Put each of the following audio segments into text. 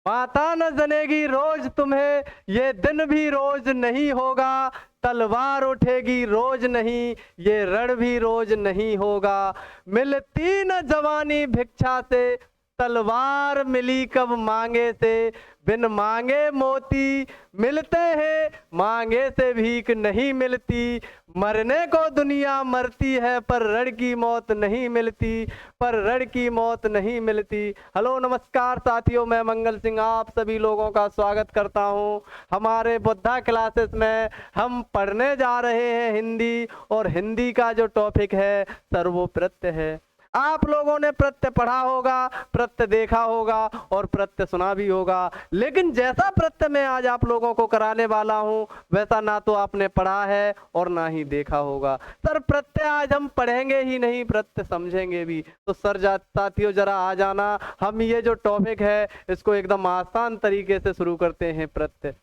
माता न जनेगी रोज तुम्हें, ये दिन भी रोज नहीं होगा। तलवार उठेगी रोज नहीं, ये रण भी रोज नहीं होगा। मिलती न जवानी भिक्षा से, तलवार मिली कब मांगे से। बिन मांगे मोती मिलते हैं, मांगे से भीख नहीं मिलती। मरने को दुनिया मरती है, पर रण की मौत नहीं मिलती, पर रण की मौत नहीं मिलती। हेलो नमस्कार साथियों, मैं मंगल सिंह आप सभी लोगों का स्वागत करता हूं हमारे बुद्धा क्लासेस में। हम पढ़ने जा रहे हैं हिंदी, और हिंदी का जो टॉपिक है सर वो प्रत्यय है। आप लोगों ने प्रत्यय पढ़ा होगा, प्रत्यय देखा होगा और प्रत्यय सुना भी होगा, लेकिन जैसा प्रत्यय मैं आज आप लोगों को कराने वाला हूं वैसा ना तो आपने पढ़ा है और ना ही देखा होगा। सर प्रत्यय आज हम पढ़ेंगे ही नहीं, प्रत्यय समझेंगे भी। तो सर साथियों जरा आ जाना, हम ये जो टॉपिक है इसको एकदम आसान तरीके से शुरू करते हैं। प्रत्यय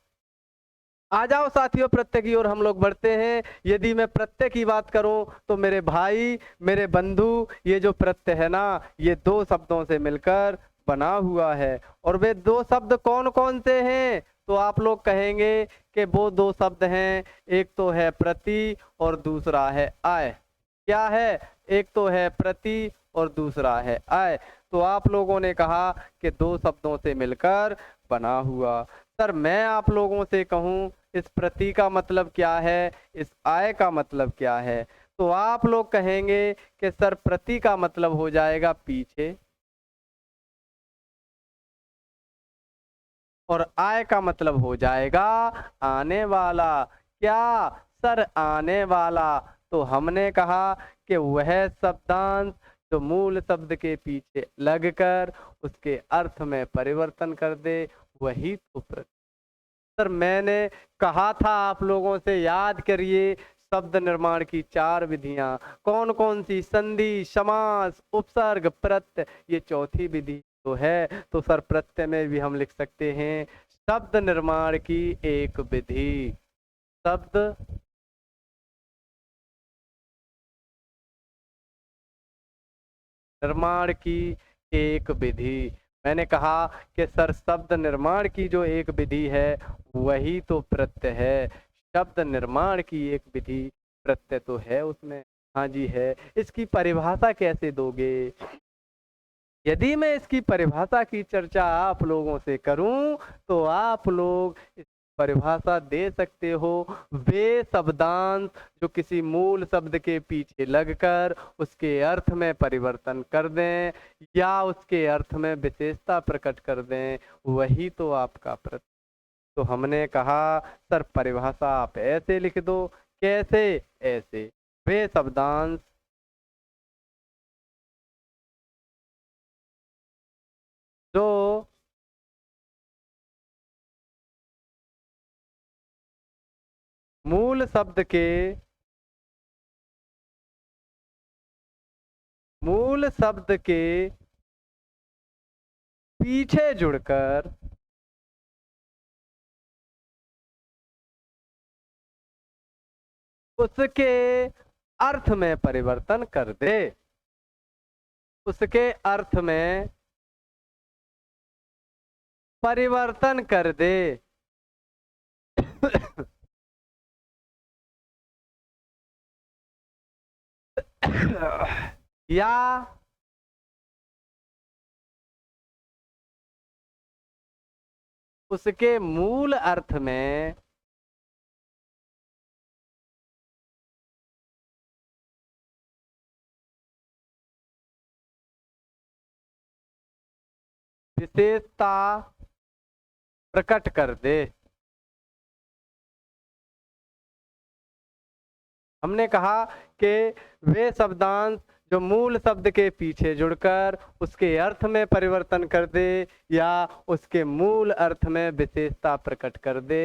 आ जाओ साथियों, प्रत्यय की ओर हम लोग बढ़ते हैं। यदि मैं प्रत्यय की बात करूं तो मेरे भाई, मेरे बंधु, ये जो प्रत्यय है ना ये दो शब्दों से मिलकर बना हुआ है। और वे दो शब्द कौन कौन से हैं? तो आप लोग कहेंगे कि वो दो शब्द हैं, एक तो है प्रति और दूसरा है आय। क्या है? एक तो है प्रति और दूसरा है आय। तो आप लोगों ने कहा कि दो शब्दों से मिलकर बना हुआ। सर मैं आप लोगों से कहूं इस प्रति का मतलब क्या है, इस आय का मतलब क्या है? तो आप लोग कहेंगे कि सर प्रति का मतलब हो जाएगा पीछे, और आय का मतलब हो जाएगा आने वाला। क्या? सर आने वाला। तो हमने कहा कि वह शब्दांश जो मूल शब्द के पीछे लगकर उसके अर्थ में परिवर्तन कर दे वही तो प्रत्यय। सर मैंने कहा था आप लोगों से, याद करिए शब्द निर्माण की चार विधियां कौन कौन सी? संधि, समास, उपसर्ग, प्रत्यय, ये चौथी विधि तो है। तो सर प्रत्यय में भी हम लिख सकते हैं शब्द निर्माण की एक विधि। शब्द निर्माण की एक विधि। मैंने कहा कि सर शब्द निर्माण की जो एक विधि है वही तो प्रत्यय है। शब्द निर्माण की एक विधि, प्रत्यय तो है उसमें। हाँ जी है। इसकी परिभाषा कैसे दोगे? यदि मैं इसकी परिभाषा की चर्चा आप लोगों से करूं तो आप लोग इस परिभाषा दे सकते हो, वे शब्दांश जो किसी मूल शब्द के पीछे लगकर उसके अर्थ में परिवर्तन कर दें या उसके अर्थ में विशेषता प्रकट कर दें वही तो आपका प्रत्यय। तो हमने कहा सर परिभाषा आप ऐसे लिख दो। कैसे? ऐसे, वे शब्दांश जो मूल शब्द के मूल शब्द के पीछे जुड़कर उसके अर्थ में परिवर्तन कर दे, उसके अर्थ में परिवर्तन कर दे। या उसके मूल अर्थ में विशेषता प्रकट कर दे। हमने कहा कि वे शब्दांश जो मूल शब्द के पीछे जुड़कर उसके अर्थ में परिवर्तन कर दे या उसके मूल अर्थ में विशेषता प्रकट कर दे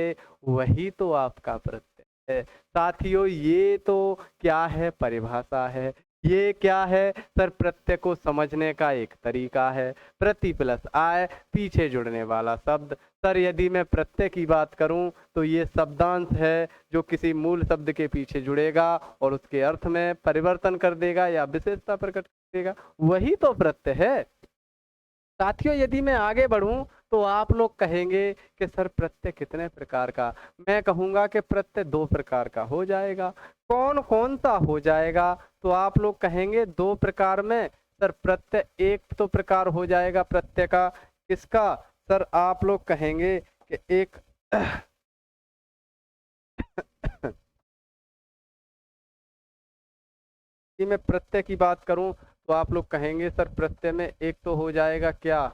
वही तो आपका प्रत्यय है। साथियों ये तो क्या है? परिभाषा है। ये क्या है? सर प्रत्यय को समझने का एक तरीका है। प्रति प्लस आय, पीछे जुड़ने वाला शब्द। सर यदि मैं प्रत्यय की बात करूं तो ये शब्दांश है जो किसी मूल शब्द के पीछे जुड़ेगा और उसके अर्थ में परिवर्तन कर देगा या विशेषता प्रकट कर देगा वही तो प्रत्यय है। साथियों यदि मैं आगे बढ़ूं तो आप लोग कहेंगे कि सर प्रत्यय कितने प्रकार का। मैं कहूंगा कि प्रत्यय 2 प्रकार का हो जाएगा। कौन कौन सा हो जाएगा? तो आप लोग कहेंगे 2 प्रकार में। सर प्रत्यय एक तो प्रकार हो जाएगा प्रत्यय का, किसका? सर आप लोग कहेंगे कि एक कि मैं प्रत्यय की बात करूं तो आप लोग कहेंगे सर प्रत्यय में एक तो हो जाएगा क्या?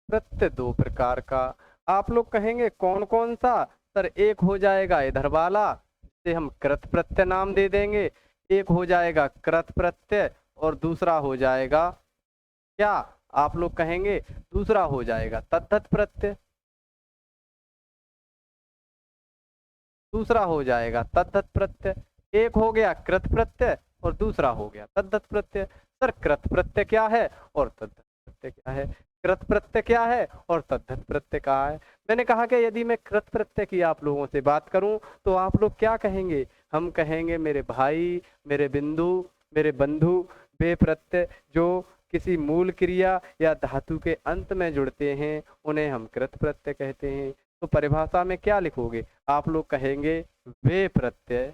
प्रत्यय 2 प्रकार का। आप लोग कहेंगे कौन कौन सा? सर एक हो जाएगा इधर वाला, जिसे हम कृत प्रत्यय नाम दे देंगे। एक हो जाएगा कृत प्रत्यय और दूसरा हो जाएगा क्या? आप लोग कहेंगे दूसरा हो जाएगा तद्धित प्रत्यय। दूसरा हो जाएगा तद्धित प्रत्यय। एक हो गया कृत प्रत्यय और दूसरा हो गया तद्धित प्रत्यय। सर कृत प्रत्यय क्या है और तद्धित प्रत्यय क्या है? कृत प्रत्यय क्या है और तद्धित प्रत्यय क्या है? मैंने कहा कि यदि मैं कृत प्रत्यय की आप लोगों से बात करूं तो आप लोग क्या कहेंगे? हम कहेंगे मेरे भाई, मेरे बिंदु, मेरे बंधु, वे प्रत्यय जो किसी मूल क्रिया या धातु के अंत में जुड़ते हैं उन्हें हम कृत प्रत्यय कहते हैं। तो परिभाषा में क्या लिखोगे? आप लोग कहेंगे वे प्रत्यय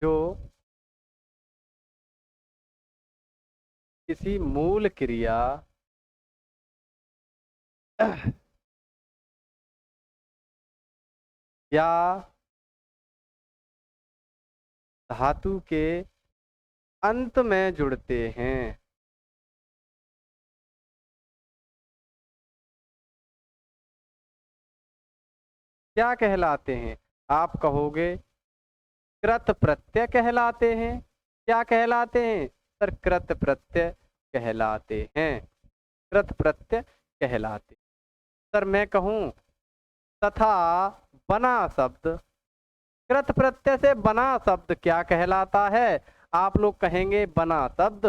जो किसी मूल क्रिया या धातु के अंत में जुड़ते हैं क्या कहलाते हैं? आप कहोगे कृत प्रत्यय कहलाते हैं। क्या कहलाते हैं? सर कृत प्रत्यय कहलाते हैं। कृत प्रत्यय कहलाते। सर मैं कहूं तथा बना शब्द, कृत प्रत्यय से बना शब्द क्या कहलाता है? आप लोग कहेंगे बना शब्द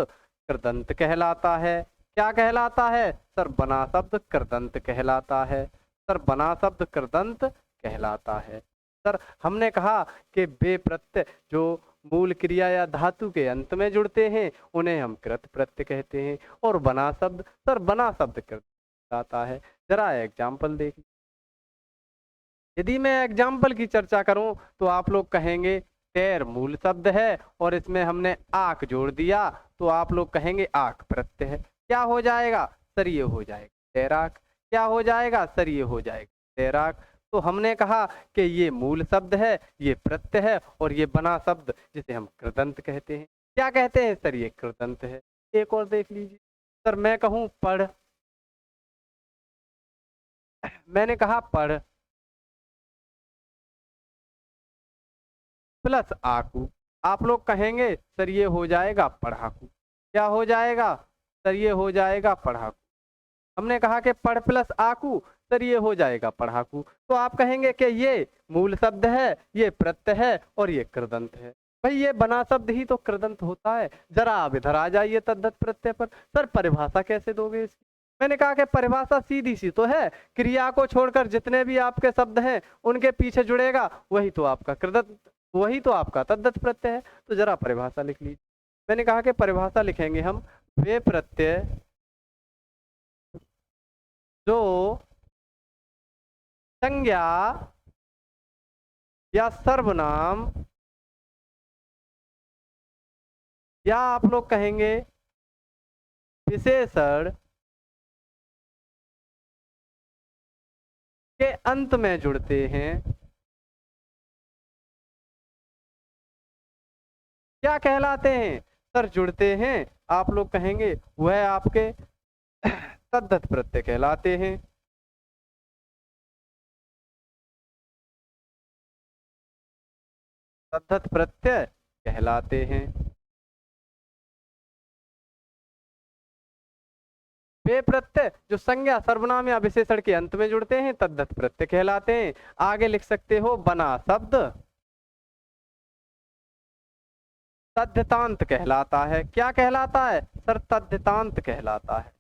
कृदंत कहलाता है। क्या कहलाता है? सर बना शब्द कृदंत कहलाता है। सर बना शब्द कृदंत कहलाता है। सर हमने कहा कि वे प्रत्यय जो मूल क्रिया या धातु के अंत में जुड़ते हैं उन्हें हम कृत प्रत्यय कहते हैं। और बना शब्द, सर बना शब्द कृत कहलाता है। जरा एग्जाम्पल देखिए। यदि मैं एग्जाम्पल की चर्चा करूं तो आप लोग कहेंगे तैर मूल शब्द है और इसमें हमने आक जोड़ दिया तो आप लोग कहेंगे आक प्रत्यय है। क्या हो जाएगा? सर ये हो जाएगा तैराक। क्या हो जाएगा? सर ये हो जाएगा तैराक। तो हमने कहा कि ये मूल शब्द है, ये प्रत्यय है और ये बना शब्द जिसे हम कृदंत कहते हैं। क्या कहते हैं? सर ये कृदंत है। एक और देख लीजिए। सर मैं कहूं पढ़, मैंने कहा पढ़ प्लस आकू। आप लोग कहेंगे सर ये हो जाएगा पढ़ाकू। क्या हो जाएगा? सर ये हो जाएगा पढ़ाकू। हमने कहा कि पढ़ प्लस आकू, सर ये हो जाएगा पढ़ाकू। तो आप कहेंगे कि ये मूल शब्द है, ये प्रत्यय है और ये कृदंत है। भाई ये बना शब्द ही तो कृदंत होता है। जरा आप इधर आ जाइए तद्धित प्रत्यय पर। सर परिभाषा कैसे दोगे इसकी? मैंने कहा कि परिभाषा सीधी सी तो है, क्रिया को छोड़कर जितने भी आपके शब्द हैं उनके पीछे जुड़ेगा वही तो आपका कृदंत, वही तो आपका तद्धित प्रत्यय है। तो जरा परिभाषा लिख लीजिए। मैंने कहा कि परिभाषा लिखेंगे हम वे प्रत्यय जो संज्ञा या सर्वनाम या आप लोग कहेंगे विशेषण के अंत में जुड़ते हैं। क्या कहलाते हैं? सर जुड़ते हैं। आप लोग कहेंगे वह आपके तद्धित प्रत्यय कहलाते हैं। तद्धित प्रत्यय कहलाते हैं। वे प्रत्यय जो संज्ञा सर्वनाम या विशेषण के अंत में जुड़ते हैं तद्धित प्रत्यय कहलाते हैं। आगे लिख सकते हो बना शब्द तद्धितांत कहलाता है। क्या कहलाता है? सर तद्धितांत कहलाता है।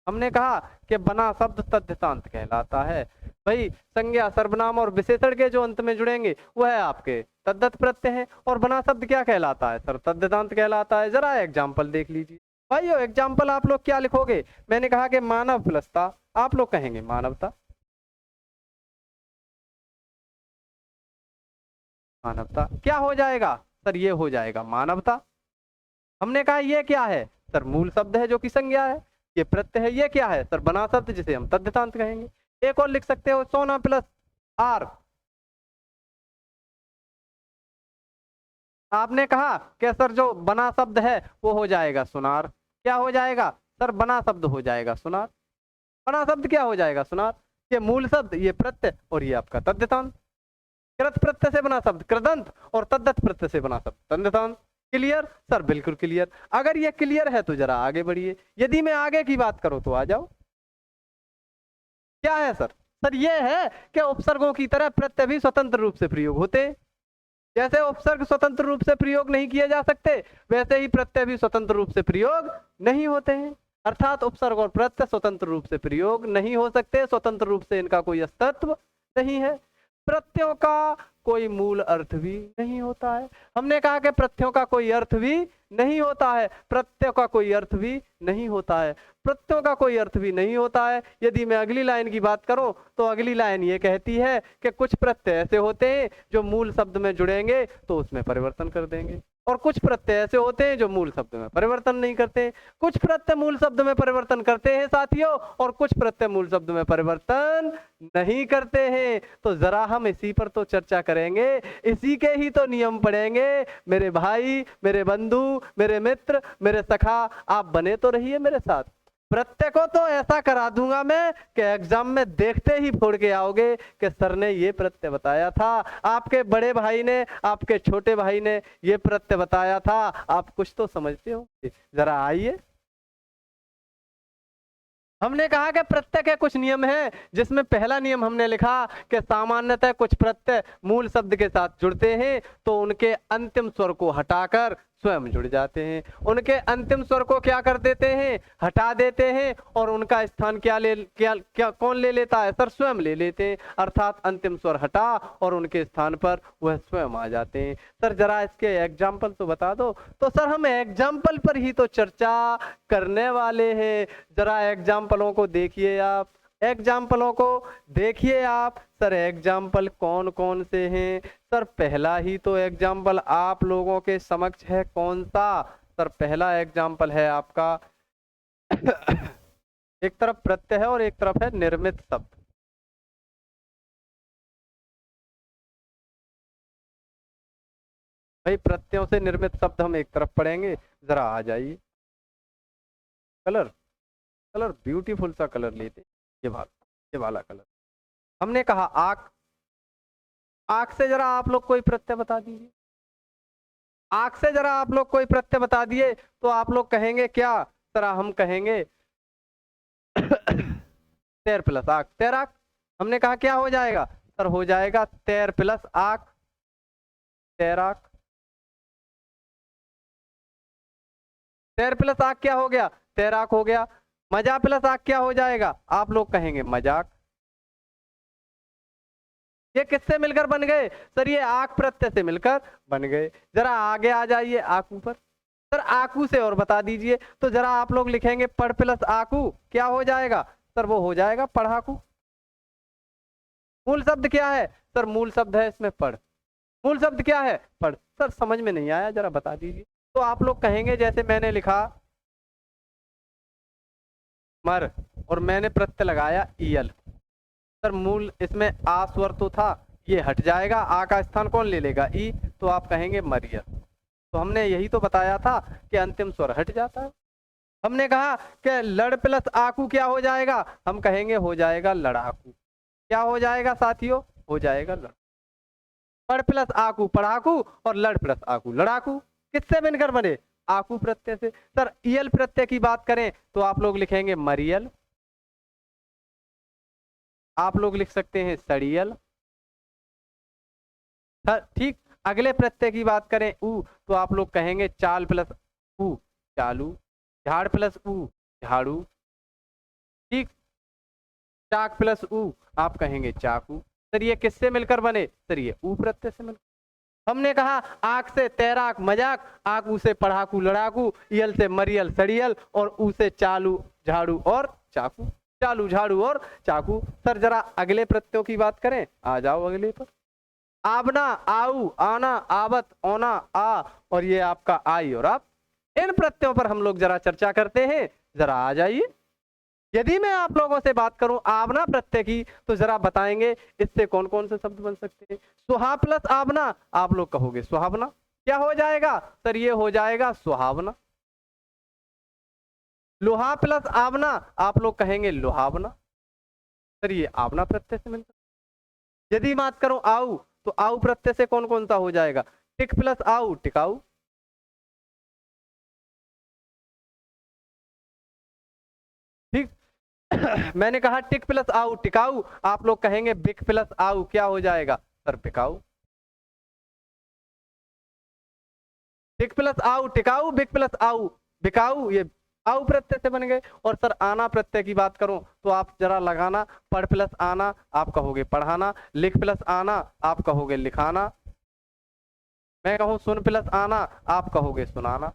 हमने कहा कि बना शब्द तद्धितांत कहलाता है। भाई संज्ञा सर्वनाम और विशेषण के जो अंत में जुड़ेंगे वह आपके तद्दत प्रत्यय हैं। और बना शब्द क्या कहलाता है सर? तद्दतांत कहलाता है। जरा एग्जाम्पल देख लीजिए भाइयों। एग्जाम्पल आप लोग क्या लिखोगे? मैंने कहा कि मानव प्लसता, आप लोग कहेंगे मानवता। मानवता क्या हो जाएगा सर? ये हो जाएगा मानवता। हमने कहा ये क्या है सर? मूल शब्द है जो कि संज्ञा है। ये प्रत्यय है। ये क्या है सर? बना शब्द जिसे हम तद्दतांत कहेंगे। एक और लिख सकते हो, सोना प्लस आर। आपने कहा कि सर जो बना शब्द है वो हो जाएगा सुनार। क्या हो जाएगा सर? बना शब्द हो जाएगा सुनार। बना शब्द क्या हो जाएगा? सुनार। ये मूल शब्द, ये प्रत्यय और ये आपका तद्दतांत। कृत प्रत्यय से बना शब्द कृदंत और तद्दत प्रत्यय से बना शब्द तद्दतांत। Clear sir? बिल्कुल क्लियर। अगर ये क्लियर है तो जरा आगे बढ़िए। यदि मैं आगे की बात करूं तो आ जाओ। क्या है सर? सर ये है कि उपसर्गों की तरह प्रत्यय भी स्वतंत्र रूप से प्रयोग होते। जैसे उपसर्ग स्वतंत्र रूप से प्रयोग नहीं किए जा सकते, वैसे ही प्रत्यय भी स्वतंत्र रूप से प्रयोग नहीं होते हैं। अर्थात उपसर्ग और प्रत्यय स्वतंत्र रूप से प्रयोग नहीं हो सकते, स्वतंत्र रूप से इनका कोई अस्तित्व नहीं है। प्रत्ययों का कोई मूल अर्थ भी नहीं होता है। हमने कहा कि प्रत्ययों का कोई अर्थ भी नहीं होता है। प्रत्ययों का कोई अर्थ भी नहीं होता है। प्रत्ययों का कोई अर्थ भी नहीं होता है। यदि मैं अगली लाइन की बात करूं तो अगली लाइन ये कहती है कि कुछ प्रत्यय ऐसे होते हैं जो मूल शब्द में जुड़ेंगे तो उसमें परिवर्तन कर देंगे, और कुछ प्रत्यय ऐसे होते हैं जो मूल शब्द में परिवर्तन नहीं करते। कुछ प्रत्यय मूल शब्द में परिवर्तन करते हैं साथियों, और कुछ प्रत्यय मूल शब्द में परिवर्तन नहीं करते हैं। तो जरा हम इसी पर तो चर्चा करेंगे, इसी के ही तो नियम पढ़ेंगे। मेरे भाई, मेरे बंधु, मेरे मित्र, मेरे सखा, आप बने तो रहिए मेरे साथ। प्रत्यय को तो ऐसा करा दूंगा मैं कि एग्जाम में देखते ही फोड़ के आओगे कि सर ने ये प्रत्यय बताया था, आपके बड़े भाई ने, आपके छोटे भाई ने ये प्रत्यय बताया था। आप कुछ तो समझते हो। जरा आइए। हमने कहा कि प्रत्यय के कुछ नियम हैं, जिसमें पहला नियम हमने लिखा कि सामान्यतः कुछ प्रत्यय मूल शब्द के साथ जुड़ते हैं तो उनके अंतिम स्वर को हटाकर स्वयं जुड़ जाते हैं। उनके अंतिम स्वर को क्या कर देते हैं? हटा देते हैं। और उनका स्थान क्या कौन ले लेता है सर? स्वयं ले लेते हैं। अर्थात अंतिम स्वर हटा और उनके स्थान पर वह स्वयं आ जाते हैं। सर जरा इसके एग्जाम्पल तो बता दो। तो सर हम एग्जाम्पल पर ही तो चर्चा करने वाले हैं। जरा एग्जाम्पलों को देखिए आप। एग्जाम्पलों को देखिए आप। सर एग्जाम्पल कौन कौन से हैं? सर पहला ही तो एग्जाम्पल आप लोगों के समक्ष है। कौन सा सर? पहला एग्जाम्पल है आपका एक तरफ प्रत्यय है और एक तरफ है निर्मित शब्द। भाई प्रत्ययों से निर्मित शब्द हम एक तरफ पढ़ेंगे। जरा आ जाइए। कलर, कलर ब्यूटीफुल सा कलर लेते। ये वाला कलर। हमने कहा आंख। आंख से जरा आप लोग कोई प्रत्यय बता दीजिए। आंख से जरा आप लोग कोई प्रत्यय बता दिए तो आप लोग कहेंगे क्या? जरा हम कहेंगे तैर प्लस आंख, तैराक। हमने कहा क्या हो जाएगा सर? हो जाएगा तैर प्लस आंख, तैराक। तैर प्लस आंख क्या हो गया? तैराक हो गया। मजा प्लस आंख क्या हो जाएगा? आप लोग कहेंगे मजाक। ये किससे मिलकर बन गए सर? ये आंख प्रत्यय से मिलकर बन गए। जरा आगे आ जाइए आंखों पर। सर आंखू से और बता दीजिए। तो जरा आप लोग लिखेंगे पढ़ प्लस आंखू क्या हो जाएगा सर? वो हो जाएगा पढ़ाकू। मूल शब्द क्या है सर? मूल शब्द है इसमें पढ़। मूल शब्द क्या है? पढ़। सर समझ में नहीं आया, जरा बता दीजिए। तो आप लोग कहेंगे जैसे मैंने लिखा मर और मैंने प्रत्यय लगाया ईयल। सर मूल इसमें आ स्वर तो था, ये हट जाएगा। आ का स्थान कौन ले लेगा? ई। तो आप कहेंगे मरियल। तो हमने यही तो बताया था कि अंतिम स्वर हट जाता है। हमने कहा कि लड़ प्लस आकू क्या हो जाएगा? हम कहेंगे हो जाएगा लड़ाकू। क्या हो जाएगा साथियों? हो जाएगा लड़। पढ़ प्लस आकू पढ़ाकू और लड़ प्लस आकू लड़ाकू। किससे बनकर बने? आकू प्रत्यय से। सर ईयल प्रत्यय की बात करें तो आप लोग लिखेंगे मरियल। आप लोग लिख सकते हैं सड़ियल। सर ठीक। अगले प्रत्यय की बात करें ऊ तो आप लोग कहेंगे चाल प्लस ऊ चालू। झाड़ प्लस ऊ झाड़ू। ठीक। चाक प्लस ऊ आप कहेंगे चाकू। सर ये किससे मिलकर बने? सर ये ऊ प्रत्यय से मिलकर। हमने कहा आक से तैराक मजाक, आकू से पढ़ाकू लड़ाकू, यल से मरियल सड़ियल, और ऊ से चालू झाड़ू और चाकू। चालू झाड़ू और चाकू। सर जरा अगले प्रत्ययों की बात करें, आ जाओ अगले पर। आवना, आऊ, आना, आवत, ओना, आ, और ये आपका आई और आप। इन प्रत्ययों पर हम लोग जरा चर्चा करते हैं, जरा आ जाइए। यदि मैं आप लोगों से बात करूं आवना प्रत्यय की, तो जरा बताएंगे इससे कौन कौन से शब्द बन सकते हैं। सुहा प्लस आवना आप लोग कहोगे सुहावना। क्या हो जाएगा? सर ये हो जाएगा सुहावना। लोहा प्लस आवना आप लोग कहेंगे लुहावना। सर ये आवना प्रत्यय से मिलता। यदि बात करो आऊ, तो आऊ प्रत्यय से कौन कौन सा हो जाएगा? टिक प्लस आऊ टिकाऊ। ठीक मैंने कहा टिक प्लस आऊ टिकाऊ, आप लोग कहेंगे बिक प्लस आऊ क्या हो जाएगा? सर बिकाऊ। टिक प्लस आऊ टिकाऊ, बिक प्लस आऊ बिकाऊ, ये आऊ प्रत्यय से बन गए। और सर आना प्रत्यय की बात करूं तो आप जरा लगाना, पढ़ प्लस आना आप कहोगे पढ़ाना, लिख प्लस आना आप कहोगे लिखाना, मैं कहूं सुन प्लस आना आप कहोगे सुनाना।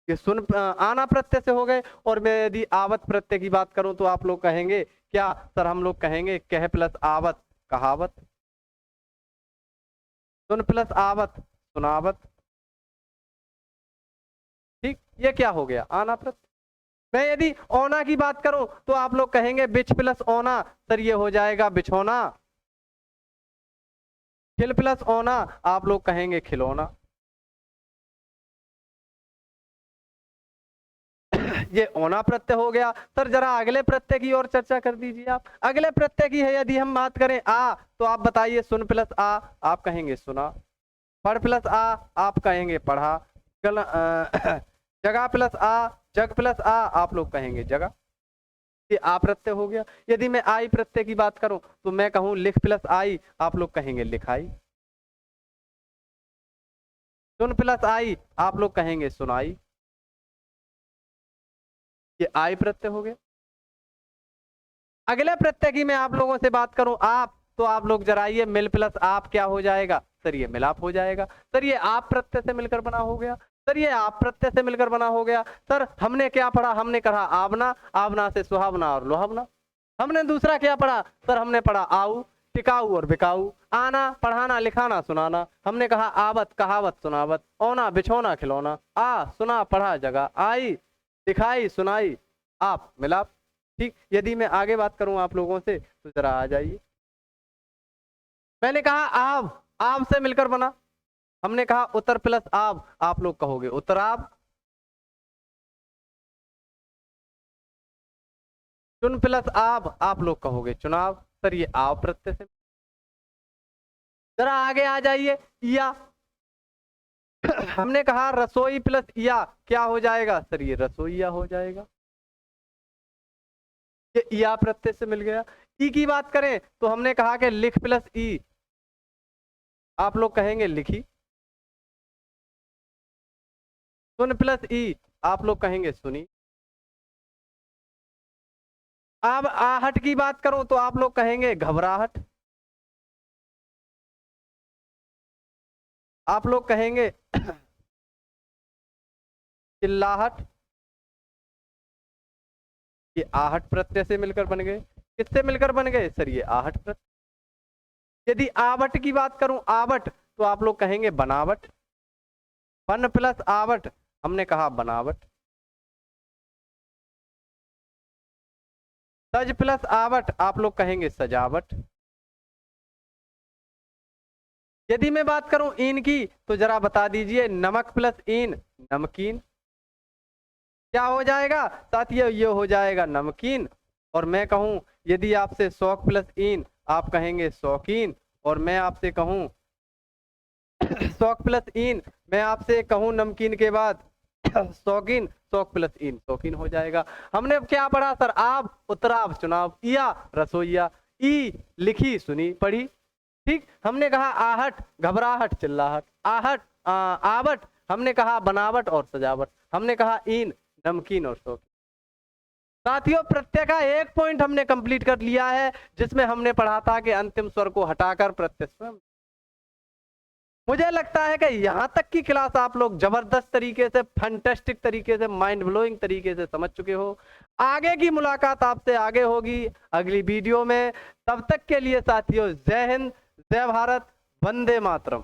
ये सुन आना प्रत्यय से हो गए। और मैं यदि आवत प्रत्यय की बात करूं तो आप लोग कहेंगे क्या? सर हम लोग कहेंगे कह प्लस आवत कहावत, सुन प्लस आवत सुनावत। ठीक, ये क्या हो गया? आना प्रत्यय। मैं यदि ओना की बात करूं तो आप लोग कहेंगे बिछ प्लस ओना, सर ये हो जाएगा बिछोना। खिल प्लस ओना आप लोग कहेंगे खिलौना। ये ओना प्रत्यय हो गया। सर जरा अगले प्रत्यय की ओर चर्चा कर दीजिए आप। अगले प्रत्यय की है यदि हम बात करें आ, तो आप बताइए सुन प्लस आ आप कहेंगे सुना, पढ़ प्लस आ आप कहेंगे पढ़ा, जगह प्लस आ जग प्लस आ आप लोग कहेंगे जगह। ये आ प्रत्यय हो गया। यदि मैं आई प्रत्यय की बात करूं तो मैं कहूं लिख प्लस आई आप लोग कहेंगे लिखाई, सुन प्लस आई आप लोग कहेंगे सुनाई, ये आई प्रत्यय हो गया। अगले प्रत्यय की मैं आप लोगों से बात करूं आप, तो आप लोग जराइए मिल प्लस आप क्या हो जाएगा? सर ये मिलाप हो जाएगा। सर ये आप प्रत्यय से मिलकर बना हो गया। सर ये आप प्रत्यय से मिलकर बना हो गया। सर हमने क्या पढ़ा? हमने कहा आवना, आवना से सुहावना और लुहावना। हमने दूसरा क्या पढ़ा? सर हमने पढ़ा आऊ टिकाऊ और बिकाऊ, आना पढ़ाना लिखाना सुनाना। हमने कहा आवत कहावत सुनावत, ओना बिछोना खिलौना, आ सुना पढ़ा जगह, आई दिखाई सुनाई, आप मिलाप। ठीक, यदि मैं आगे बात करूं आप लोगों से तो जरा आ जाइए। मैंने कहा आव से मिलकर बना। हमने कहा उत्तर प्लस आव आप लोग कहोगे उत्तराव। चुन प्लस आव आप लोग कहोगे चुनाव। सर ये आव प्रत्यय से। जरा आगे आ जाइए। या हमने कहा रसोई प्लस या क्या हो जाएगा? सर ये रसोईया हो जाएगा। ये या प्रत्यय से मिल गया। ई की बात करें तो हमने कहा कि लिख प्लस ई आप लोग कहेंगे लिखी, सुन प्लस ई आप लोग कहेंगे सुनी। अब आहट की बात करूं तो आप लोग कहेंगे घबराहट, आप लोग कहेंगे चिल्लाहट। ये आहट प्रत्यय से मिलकर बन गए। किससे मिलकर बन गए? सर ये आहट प्रत्यय। यदि आवट की बात करूं आवट, तो आप लोग कहेंगे बनावट, बन प्लस आवट हमने कहा बनावट। सज प्लस आवट आप लोग कहेंगे सजावट। यदि मैं बात करूं इन की तो जरा बता दीजिए नमक प्लस इन नमकीन क्या हो जाएगा? साथियों ये हो जाएगा नमकीन। और मैं कहूं यदि आपसे शौक प्लस इन आप कहेंगे शौकीन, और मैं आपसे कहूं शौक प्लस इन मैं आपसे कहूं नमकीन के बाद शौकीन, शौक प्लस इन शौकीन हो जाएगा। हमने अब क्या पढ़ा सर? आप उत्तराव चुनाव, या रसोईया, ई लिखी सुनी पढ़ी। ठीक, हमने कहा आहट घबराहट चिल्लाहट, आहट आवट हमने कहा बनावट और सजावट, हमने कहा इन नमकीन और शौकीन। साथियों प्रत्यय का एक पॉइंट हमने कंप्लीट कर लिया है, जिसमें हमने पढ़ा था कि अंतिम स्वर को हटाकर प्रत्यय स्वर। मुझे लगता है कि यहां तक की क्लास आप लोग जबरदस्त तरीके से, फैंटास्टिक तरीके से, माइंड ब्लोइंग तरीके से समझ चुके हो। आगे की मुलाकात आपसे आगे होगी अगली वीडियो में। तब तक के लिए साथियों, जय हिंद, जय भारत, वंदे मातरम।